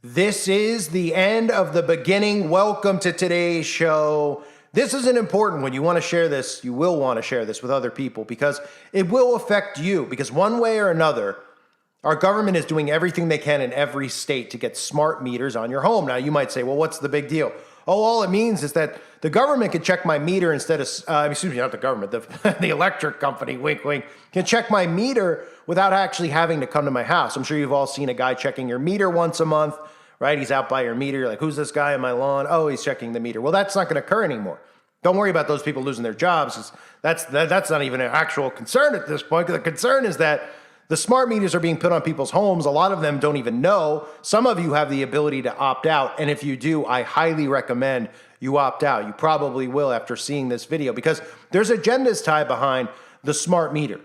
This is the end of the beginning. Welcome to today's show. This is an important one. You want to share this, you will want to share this with other people because it will affect you. Because one way or another, our government is doing everything they can in every state to get smart meters on your home. Now, you might say, well, what's the big deal? Oh, all it means is that the government can check my meter instead of, not the government, the electric company, wink, wink, can check my meter without actually having to come to my house. I'm sure you've all seen a guy checking your meter once a month, right? He's out by your meter. You're like, who's this guy on my lawn? Oh, he's checking the meter. Well, that's not going to occur anymore. Don't worry about those people losing their jobs. That's not even an actual concern at this point. The concern is that the smart meters are being put on people's homes. A lot of them don't even know. Some of you have the ability to opt out. And if you do, I highly recommend you opt out. You probably will after seeing this video because there's agendas tied behind the smart meter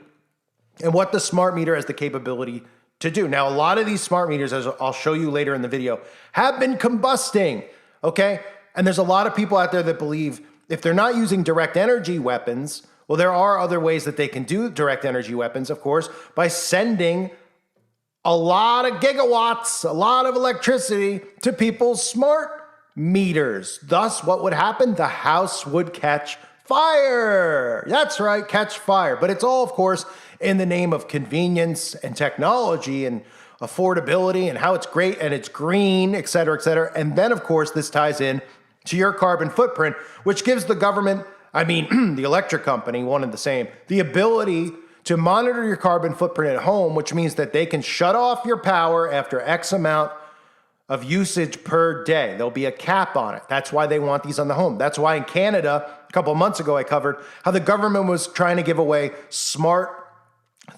and what the smart meter has the capability to do. Now, a lot of these smart meters, as I'll show you later in the video, have been combusting, okay? And there's a lot of people out there that believe if they're not using direct energy weapons, well, there are other ways that they can do direct energy weapons, of course, by sending a lot of gigawatts, a lot of electricity to people's smart meters. Thus, what would happen? The house would catch fire. That's right, catch fire. But it's all, of course, in the name of convenience and technology and affordability and how it's great and it's green, et cetera, et cetera. And then, of course, this ties in to your carbon footprint, which gives the government, the electric company, one and the same, the ability to monitor your carbon footprint at home, which means that they can shut off your power after X amount of usage per day. There'll be a cap on it. That's why they want these on the home. That's why in Canada, a couple of months ago, I covered how the government was trying to give away smart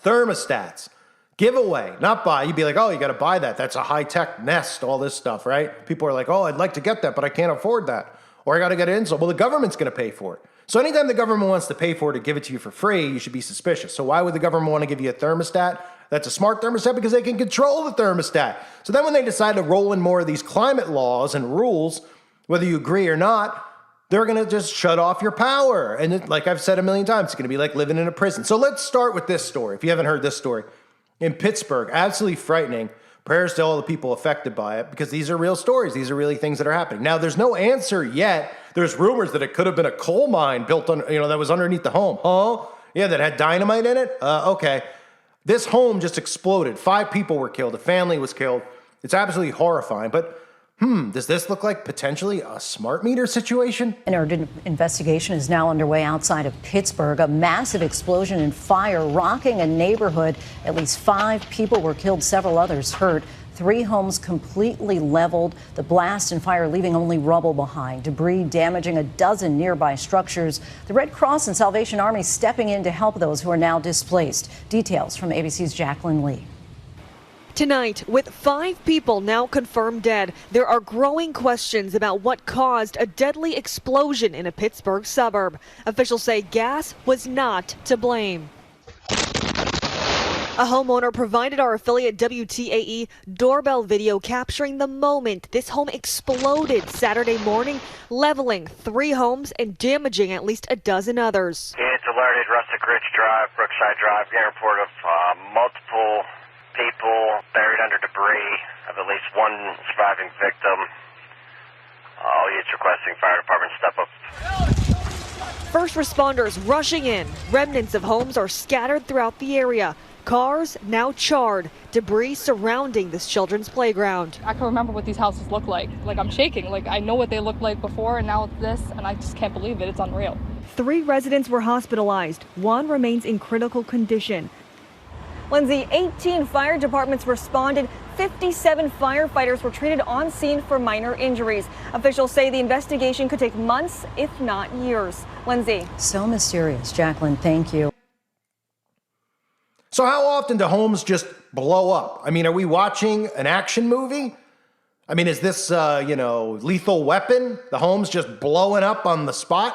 thermostats. Giveaway, not buy. You'd be like, oh, you got to buy that. That's a high-tech Nest, all this stuff, right? People are like, oh, I'd like to get that, but I can't afford that. Or I got to get it installed. Well, the government's going to pay for it. So anytime the government wants to pay for it to give it to you for free, you should be suspicious. So why would the government want to give you a thermostat? That's a smart thermostat because they can control the thermostat. So then when they decide to roll in more of these climate laws and rules, whether you agree or not, they're going to just shut off your power. And like I've said a million times, it's going to be like living in a prison. So let's start with this story. If you haven't heard this story, in Pittsburgh, absolutely frightening. Prayers to all the people affected by it because these are real stories. These are really things that are happening. Now, there's no answer yet. There's rumors that it could have been a coal mine built on, that was underneath the home. Huh? Yeah, that had dynamite in it? Okay. This home just exploded. 5 people were killed. A family was killed. It's absolutely horrifying. But does this look like potentially a smart meter situation? An urgent investigation is now underway outside of Pittsburgh. A massive explosion and fire rocking a neighborhood. At least 5 people were killed, several others hurt. 3 homes completely leveled. The blast and fire leaving only rubble behind. Debris damaging a dozen nearby structures. The Red Cross and Salvation Army stepping in to help those who are now displaced. Details from ABC's Jacqueline Lee. Tonight, with 5 people now confirmed dead, there are growing questions about what caused a deadly explosion in a Pittsburgh suburb. Officials say gas was not to blame. A homeowner provided our affiliate WTAE doorbell video capturing the moment this home exploded Saturday morning, leveling 3 homes and damaging at least a dozen others. It's alerted Rustic Ridge Drive, Brookside Drive, the airport of multiple people buried under debris, of at least 1 surviving victim. All units requesting fire department step up. First responders rushing in. Remnants of homes are scattered throughout the area. Cars now charred, debris surrounding this children's playground. I can remember what these houses look like. Like, I'm shaking. Like, I know what they looked like before, and now it's this, and I just can't believe it. It's unreal. 3 residents were hospitalized. 1 remains in critical condition. Lindsay, 18 fire departments responded. 57 firefighters were treated on scene for minor injuries. Officials say the investigation could take months, if not years. Lindsay. So mysterious. Jacqueline, thank you. So how often do homes just blow up? Are we watching an action movie? Is this, Lethal Weapon? The home's just blowing up on the spot?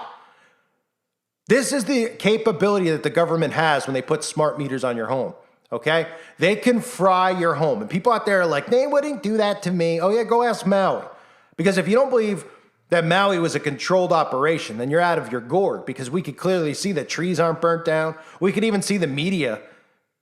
This is the capability that the government has when they put smart meters on your home, okay? They can fry your home. And people out there are like, they wouldn't do that to me. Oh, yeah, go ask Maui. Because if you don't believe that Maui was a controlled operation, then you're out of your gourd because we could clearly see that trees aren't burnt down. We could even see the media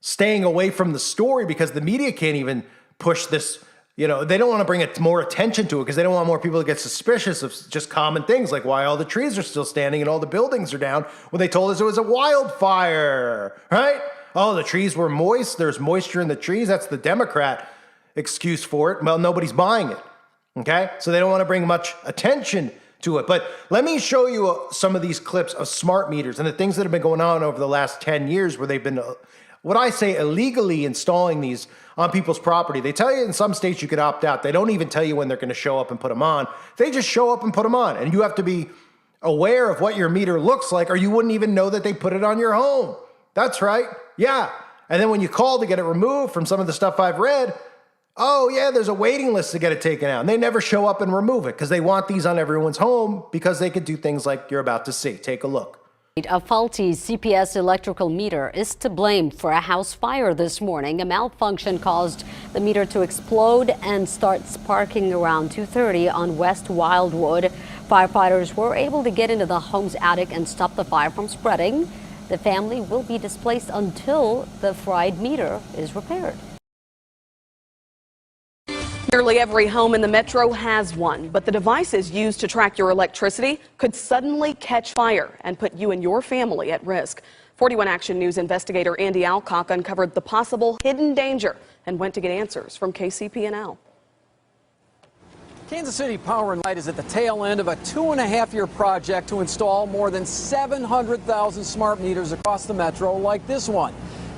staying away from the story because the media can't even push this they don't want to bring more attention to it because they don't want more people to get suspicious of just common things like why all the trees are still standing and all the buildings are down when they told us it was a wildfire, right? Oh, the trees were moist. There's moisture in the trees. That's the Democrat excuse for it. Well, nobody's buying it, okay? So they don't want to bring much attention to it. But let me show you some of these clips of smart meters and the things that have been going on over the last 10 years where they've been, what I say, illegally installing these on people's property. They tell you in some states you could opt out. They don't even tell you when they're going to show up and put them on. They just show up and put them on. And you have to be aware of what your meter looks like or you wouldn't even know that they put it on your home. That's right. Yeah. And then when you call to get it removed from some of the stuff I've read, oh yeah, there's a waiting list to get it taken out. And they never show up and remove it because they want these on everyone's home because they could do things like you're about to see. Take a look. A faulty CPS electrical meter is to blame for a house fire this morning. A malfunction caused the meter to explode and start sparking around 2:30 on West Wildwood. Firefighters were able to get into the home's attic and stop the fire from spreading. The family will be displaced until the fried meter is repaired. Nearly every home in the metro has one, but the devices used to track your electricity could suddenly catch fire and put you and your family at risk. 41 Action News investigator Andy Alcock uncovered the possible hidden danger and went to get answers from KCP&L. Kansas City Power and Light is at the tail end of a 2.5-year project to install more than 700,000 smart meters across the metro like this one.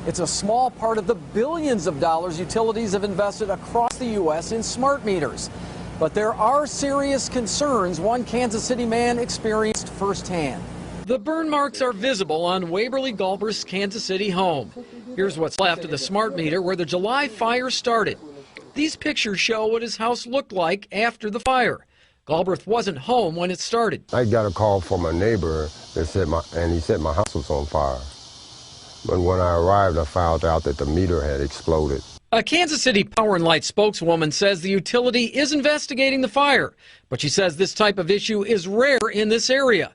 It's a small part of the billions of dollars utilities have invested across the U.S. in smart meters. But there are serious concerns one Kansas City man experienced firsthand. The burn marks are visible on Waverly Galbraith's Kansas City home. Here's what's left of the smart meter where the July fire started. These pictures show what his house looked like after the fire. Galbraith wasn't home when it started. I got a call from a neighbor that said he said my house was on fire. But when I arrived, I found out that the meter had exploded. A Kansas City Power and Light spokeswoman says the utility is investigating the fire, but she says this type of issue is rare in this area.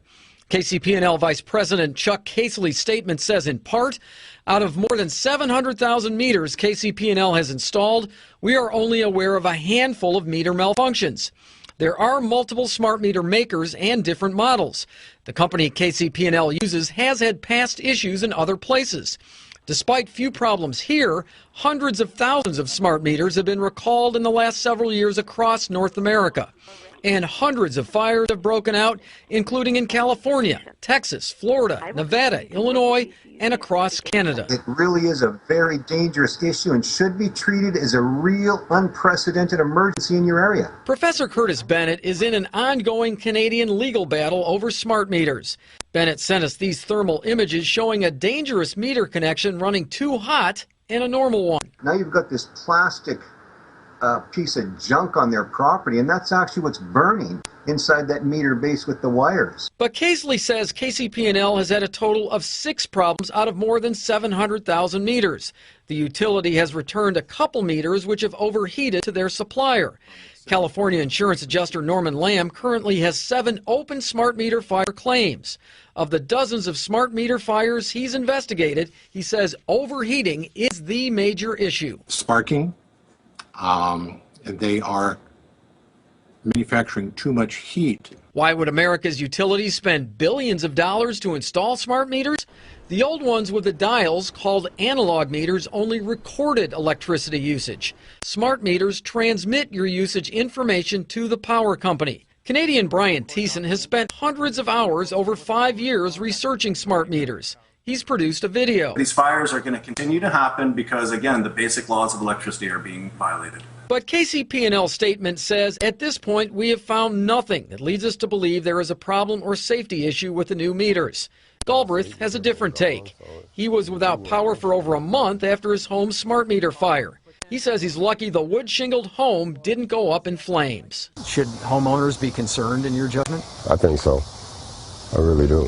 KCP&L Vice President Chuck Casely's statement says in part, out of more than 700,000 meters KCP&L has installed, we are only aware of a handful of meter malfunctions. There are multiple smart meter makers and different models. The company KCP&L uses has had past issues in other places. Despite few problems here, hundreds of thousands of smart meters have been recalled in the last several years across North America. And hundreds of fires have broken out, including in California, Texas, Florida, Nevada, Illinois, and across Canada. It really is a very dangerous issue and should be treated as a real unprecedented emergency in your area. Professor Curtis Bennett is in an ongoing Canadian legal battle over smart meters. Bennett sent us these thermal images showing a dangerous meter connection running too hot and a normal one. Now you've got this plastic piece of junk on their property, and that's actually what's burning inside that meter base with the wires. But Casely says KCP&L has had a total of 6 problems out of more than 700,000 meters. The utility has returned a couple meters which have overheated to their supplier. California insurance adjuster Norman Lamb currently has 7 open smart meter fire claims. Of the dozens of smart meter fires he's investigated, he says overheating is the major issue. Sparking. And they are manufacturing too much heat. Why would America's utilities spend billions of dollars to install smart meters? The old ones with the dials, called analog meters, only recorded electricity usage. Smart meters transmit your usage information to the power company. Canadian Brian Thiessen has spent hundreds of hours over 5 years researching smart meters. He's produced a video. These fires are going to continue to happen because, again, the basic laws of electricity are being violated. But KCP&L's statement says, at this point, we have found nothing that leads us to believe there is a problem or safety issue with the new meters. Galbraith has a different take. He was without power for over a month after his home's smart meter fire. He says he's lucky the wood shingled home didn't go up in flames. Should homeowners be concerned in your judgment? I think so. I really do.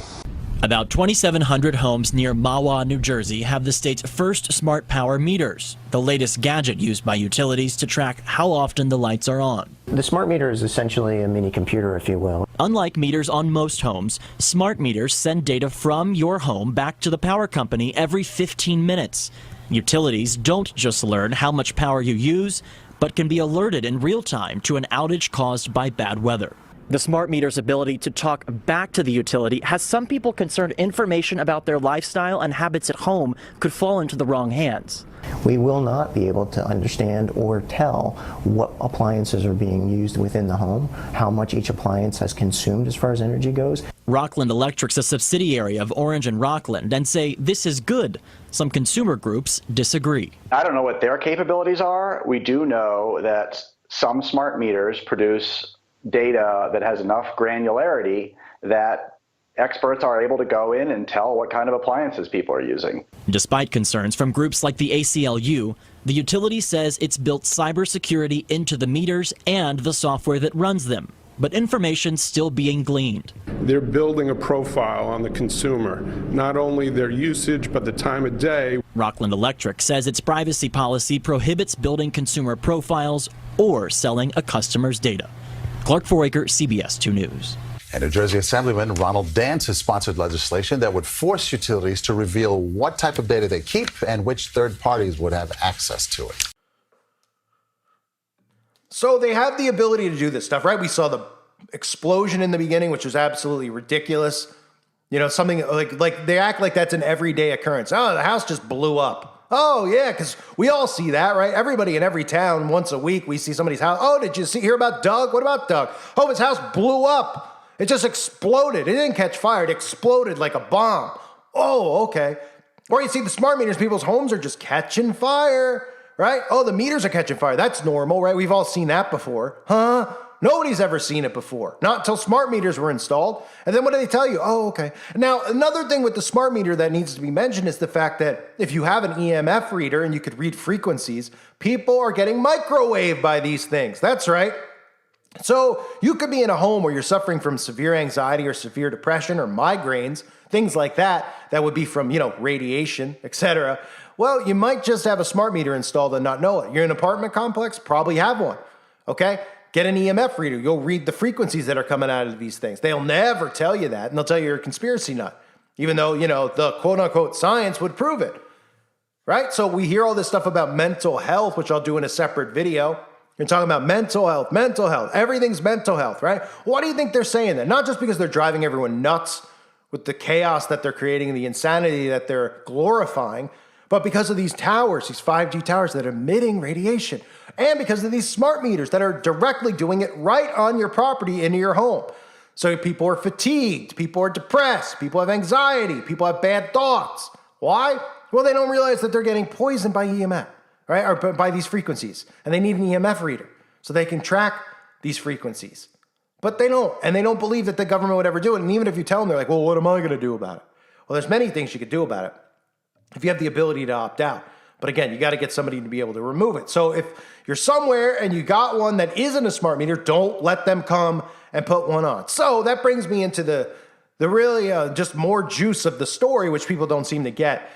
About 2,700 homes near Mahwah, New Jersey have the state's first smart power meters, the latest gadget used by utilities to track how often the lights are on. The smart meter is essentially a mini computer, if you will. Unlike meters on most homes, smart meters send data from your home back to the power company every 15 minutes. Utilities don't just learn how much power you use, but can be alerted in real time to an outage caused by bad weather. The smart meter's ability to talk back to the utility has some people concerned information about their lifestyle and habits at home could fall into the wrong hands. We will not be able to understand or tell what appliances are being used within the home, how much each appliance has consumed as far as energy goes. Rockland Electric's a subsidiary of Orange and Rockland and say this is good. Some consumer groups disagree. I don't know what their capabilities are. We do know that some smart meters produce data that has enough granularity that experts are able to go in and tell what kind of appliances people are using. Despite concerns from groups like the ACLU, the utility says it's built cybersecurity into the meters and the software that runs them. But information's still being gleaned. They're building a profile on the consumer, not only their usage, but the time of day. Rockland Electric says its privacy policy prohibits building consumer profiles or selling a customer's data. Clark Foraker, CBS 2 News. And New Jersey Assemblyman Ronald Dance has sponsored legislation that would force utilities to reveal what type of data they keep and which third parties would have access to it. So they have the ability to do this stuff, right? We saw the explosion in the beginning, which was absolutely ridiculous. You know, something like they act like that's an everyday occurrence. Oh, the house just blew up. Oh, yeah, because we all see that, right? Everybody in every town, once a week, we see somebody's house. Oh, did you hear about Doug? What about Doug? Oh, his house blew up. It just exploded. It didn't catch fire. It exploded like a bomb. Oh, okay. Or you see the smart meters, people's homes are just catching fire, right? Oh, the meters are catching fire. That's normal, right? We've all seen that before. Huh? Nobody's ever seen it before. Not until smart meters were installed. And then what do they tell you? Oh, okay. Now, another thing with the smart meter that needs to be mentioned is the fact that if you have an EMF reader and you could read frequencies, people are getting microwaved by these things. That's right. So you could be in a home where you're suffering from severe anxiety or severe depression or migraines, things like that, that would be from, radiation, etc. Well, you might just have a smart meter installed and not know it. You're in an apartment complex, probably have one. Okay? Get an EMF reader. You'll read the frequencies that are coming out of these things. They'll never tell you that, and they'll tell you you're a conspiracy nut, even though, the quote-unquote science would prove it, right? So we hear all this stuff about mental health, which I'll do in a separate video. You're talking about mental health. Everything's mental health, right? Why do you think they're saying that? Not just because they're driving everyone nuts with the chaos that they're creating and the insanity that they're glorifying, but because of these towers, these 5G towers that are emitting radiation, and because of these smart meters that are directly doing it right on your property into your home. So people are fatigued, people are depressed, people have anxiety, people have bad thoughts. Why? Well, they don't realize that they're getting poisoned by EMF, right? Or by these frequencies, and they need an EMF reader so they can track these frequencies. But they don't, and they don't believe that the government would ever do it. And even if you tell them, they're like, well, what am I going to do about it? Well, there's many things you could do about it if you have the ability to opt out. But again, you got to get somebody to be able to remove it. So if you're somewhere and you got one that isn't a smart meter, don't let them come and put one on. So that brings me into the really just more juice of the story, which people don't seem to get,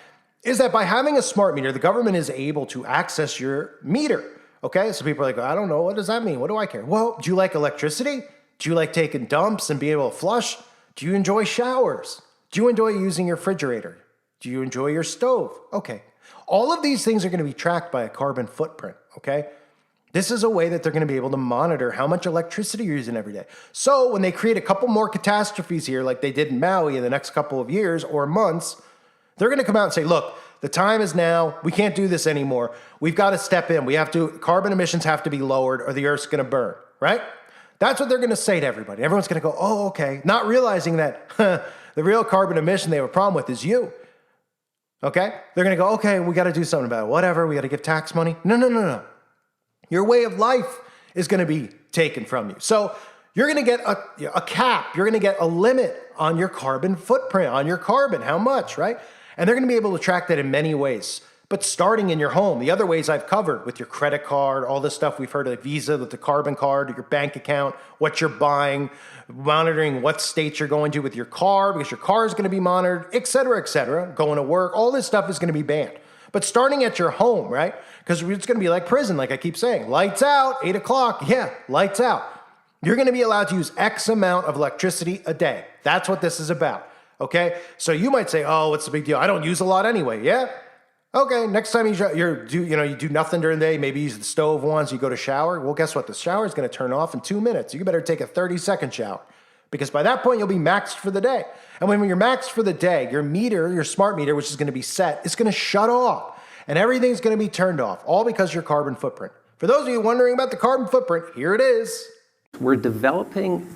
is that by having a smart meter, the government is able to access your meter. Okay, so people are like, I don't know, what does that mean? What do I care? Well, do you like electricity? Do you like taking dumps and being able to flush? Do you enjoy showers? Do you enjoy using your refrigerator? Do you enjoy your stove? Okay. All of these things are going to be tracked by a carbon footprint, okay? This is a way that they're going to be able to monitor how much electricity you're using every day. So when they create a couple more catastrophes here, like they did in Maui in the next couple of years or months, they're going to come out and say, look, the time is now. We can't do this anymore. We've got to step in. Carbon emissions have to be lowered or the Earth's going to burn, right? That's what they're going to say to everybody. Everyone's going to go, oh, okay, not realizing that the real carbon emission they have a problem with is you. Okay? They're going to go, okay, we got to do something about it. Whatever, we got to give tax money. No. Your way of life is going to be taken from you. So you're going to get a cap. You're going to get a limit on your carbon footprint, on your carbon, how much, right? And they're going to be able to track that in many ways. But starting in your home, the other ways I've covered with your credit card, all this stuff we've heard of, Visa, with the carbon card, your bank account, what you're buying, monitoring what state you're going to with your car, because your car is going to be monitored, et cetera, going to work, all this stuff is going to be banned. But starting at your home, right? Because it's going to be like prison, like I keep saying. Lights out, 8 o'clock, yeah, lights out. You're going to be allowed to use X amount of electricity a day. That's what this is about, okay? So you might say, oh, what's the big deal? I don't use a lot anyway, yeah? Okay, next time you do nothing during the day, maybe use the stove once, you go to shower. Well, guess what? The shower is going to turn off in 2 minutes. You better take a 30-second shower because by that point, you'll be maxed for the day. And when you're maxed for the day, your meter, your smart meter, which is going to be set, is going to shut off and everything's going to be turned off, all because of your carbon footprint. For those of you wondering about the carbon footprint, here it is. We're developing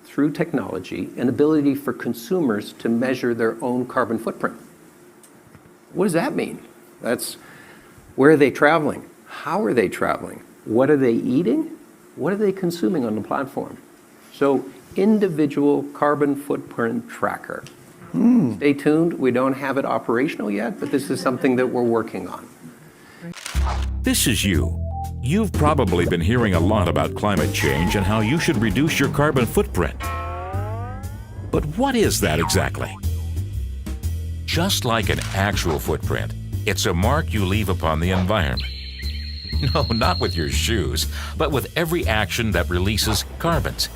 through technology an ability for consumers to measure their own carbon footprint. What does that mean? That's where are they traveling? How are they traveling? What are they eating? What are they consuming on the platform? So individual carbon footprint tracker. Stay tuned. We don't have it operational yet, but this is something that we're working on. This is you. You've probably been hearing a lot about climate change and how you should reduce your carbon footprint. But what is that exactly? Just like an actual footprint, it's a mark you leave upon the environment. No, not with your shoes, but with every action that releases carbons.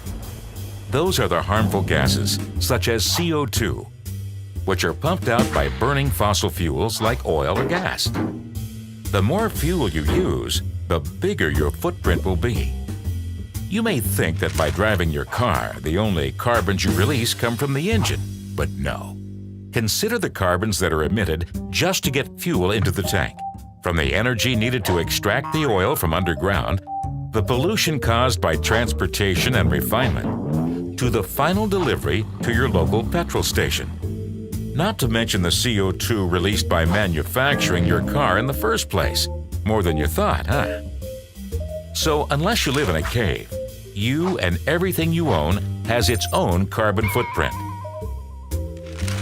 Those are the harmful gases, such as CO2, which are pumped out by burning fossil fuels like oil or gas. The more fuel you use, the bigger your footprint will be. You may think that by driving your car, the only carbons you release come from the engine, but no. Consider the carbons that are emitted just to get fuel into the tank. From the energy needed to extract the oil from underground, the pollution caused by transportation and refinement, to the final delivery to your local petrol station. Not to mention the CO2 released by manufacturing your car in the first place. More than you thought, huh? So unless you live in a cave, you and everything you own has its own carbon footprint.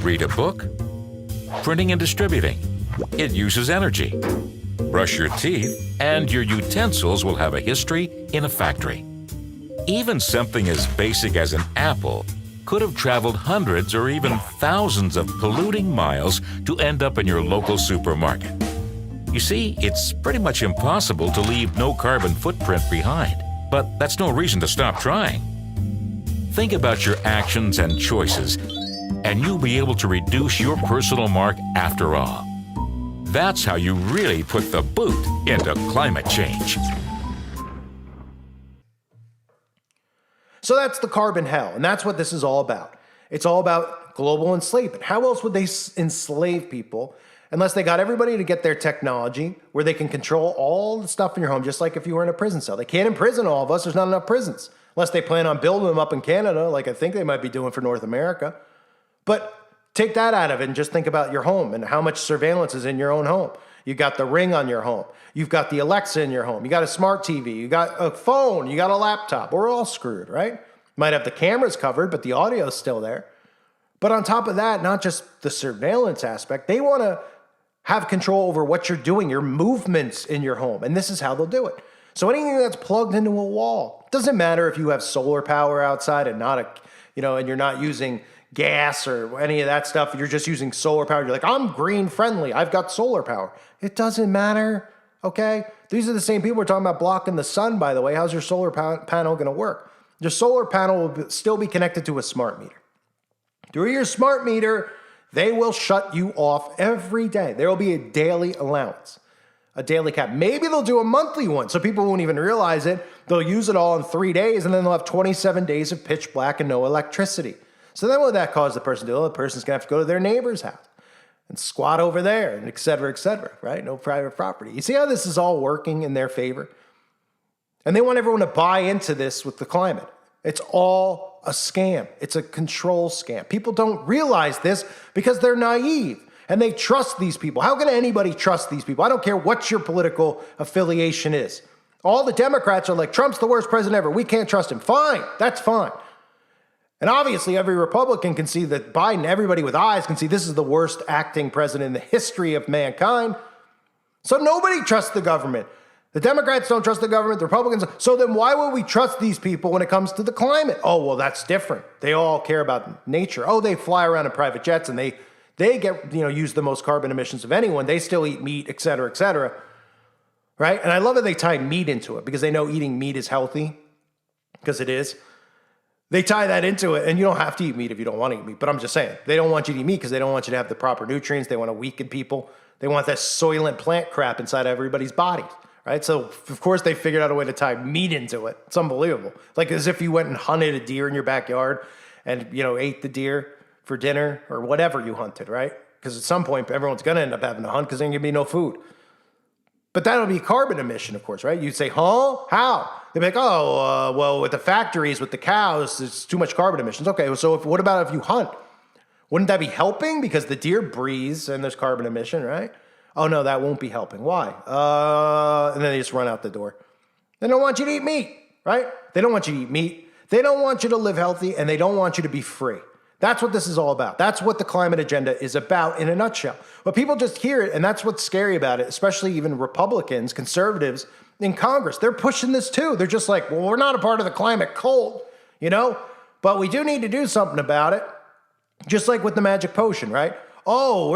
Read a book? Printing and distributing. It uses energy. Brush your teeth, and your utensils will have a history in a factory. Even something as basic as an apple could have traveled hundreds or even thousands of polluting miles to end up in your local supermarket. You see, it's pretty much impossible to leave no carbon footprint behind, but that's no reason to stop trying. Think about your actions and choices, and you'll be able to reduce your personal mark after all. That's how you really put the boot into climate change. So that's the carbon hell, and that's what this is all about. It's all about global enslavement. How else would they enslave people unless they got everybody to get their technology where they can control all the stuff in your home, just like if you were in a prison cell. They can't imprison all of us. There's not enough prisons, unless they plan on building them up in Canada, like I think they might be doing for North America. But take that out of it and just think about your home and how much surveillance is in your own home. You got the Ring on your home. You've got the Alexa in your home. You got a smart TV. You got a phone. You got a laptop. We're all screwed, right? Might have the cameras covered, but the audio is still there. But on top of that, not just the surveillance aspect, they want to have control over what you're doing, your movements in your home. And this is how they'll do it. So anything that's plugged into a wall, doesn't matter if you have solar power outside and not and you're not using gas or any of that stuff. You're just using solar power. You're like, I'm green friendly. I've got solar power. It doesn't matter. Okay. These are the same people we're talking about blocking the sun, by the way. How's your solar panel going to work? Your solar panel will still be connected to a smart meter. Through your smart meter, they will shut you off every day. There will be a daily allowance, a daily cap. Maybe they'll do a monthly one so people won't even realize it. They'll use it all in 3 days, and then they'll have 27 days of pitch black and no electricity. So then what would that cause the person to do? The person's going to have to go to their neighbor's house and squat over there, and et cetera, right? No private property. You see how this is all working in their favor? And they want everyone to buy into this with the climate. It's all a scam. It's a control scam. People don't realize this because they're naive and they trust these people. How can anybody trust these people? I don't care what your political affiliation is. All the Democrats are like, Trump's the worst president ever. We can't trust him. Fine. That's fine. And obviously every Republican can see that Biden, everybody with eyes can see this is the worst acting president in the history of mankind. So nobody trusts the government. The Democrats don't trust the government, the Republicans. So then why would we trust these people when it comes to the climate? Oh, well, that's different. They all care about nature. Oh, they fly around in private jets and they get, use the most carbon emissions of anyone. They still eat meat, et cetera, right? And I love that they tie meat into it because they know eating meat is healthy, because it is. They tie that into it, and you don't have to eat meat if you don't want to eat meat. But I'm just saying, they don't want you to eat meat because they don't want you to have the proper nutrients. They want to weaken people. They want that soylent plant crap inside everybody's bodies, right? So, of course, they figured out a way to tie meat into it. It's unbelievable. Like as if you went and hunted a deer in your backyard and, ate the deer for dinner or whatever you hunted, right? Because at some point, everyone's going to end up having to hunt because there's going to be no food. But that'll be carbon emission, of course, right? You'd say, huh? How? They'd be like, well, with the factories, with the cows, it's too much carbon emissions. Okay, so what about if you hunt? Wouldn't that be helping? Because the deer breathes and there's carbon emission, right? Oh, no, that won't be helping. Why? And then they just run out the door. They don't want you to eat meat, right? They don't want you to eat meat. They don't want you to live healthy, and they don't want you to be free. That's what this is all about. That's what the climate agenda is about in a nutshell. But people just hear it, and that's what's scary about it, especially even Republicans, conservatives in Congress. They're pushing this too. They're just like, well, we're not a part of the climate cult, but we do need to do something about it. Just like with the magic potion, right? Oh,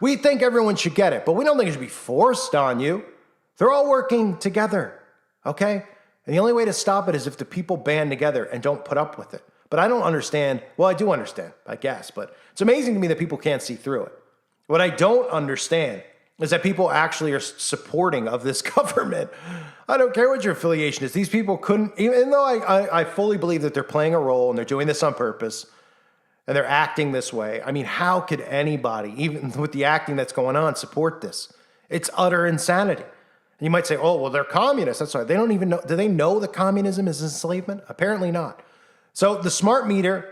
we think everyone should get it, but we don't think it should be forced on you. They're all working together, okay? And the only way to stop it is if the people band together and don't put up with it. But I don't understand. Well, I do understand, I guess, but it's amazing to me that people can't see through it. What I don't understand is that people actually are supporting of this government. I don't care what your affiliation is. These people couldn't, even though I fully believe that they're playing a role and they're doing this on purpose and they're acting this way. I mean, how could anybody, even with the acting that's going on, support this? It's utter insanity. And you might say, oh, well, they're communists. That's why they don't even know. Do they know that communism is enslavement? Apparently not. So the smart meter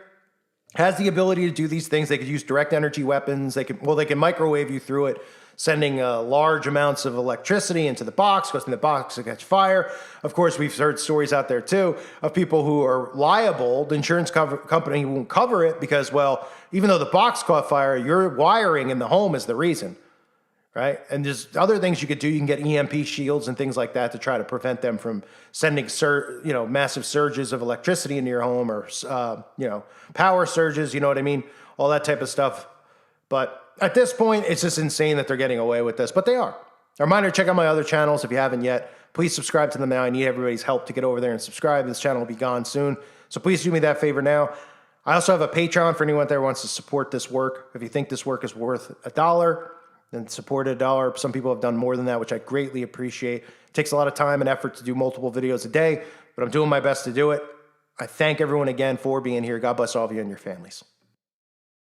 has the ability to do these things. They could use direct energy weapons. They can microwave you through it, sending large amounts of electricity into the box, causing the box to catch fire. Of course, we've heard stories out there too of people who are liable. The insurance company won't cover it because, well, even though the box caught fire, your wiring in the home is the reason, right? And there's other things you could do. You can get EMP shields and things like that to try to prevent them from sending massive surges of electricity into your home or power surges, you know what I mean? All that type of stuff. But at this point, it's just insane that they're getting away with this, but they are. A reminder, check out my other channels if you haven't yet. Please subscribe to them now. I need everybody's help to get over there and subscribe. This channel will be gone soon, so please do me that favor now. I also have a Patreon for anyone out there who wants to support this work. If you think this work is worth $1, then support $1. Some people have done more than that, which I greatly appreciate. It takes a lot of time and effort to do multiple videos a day, but I'm doing my best to do it. I thank everyone again for being here. God bless all of you and your families.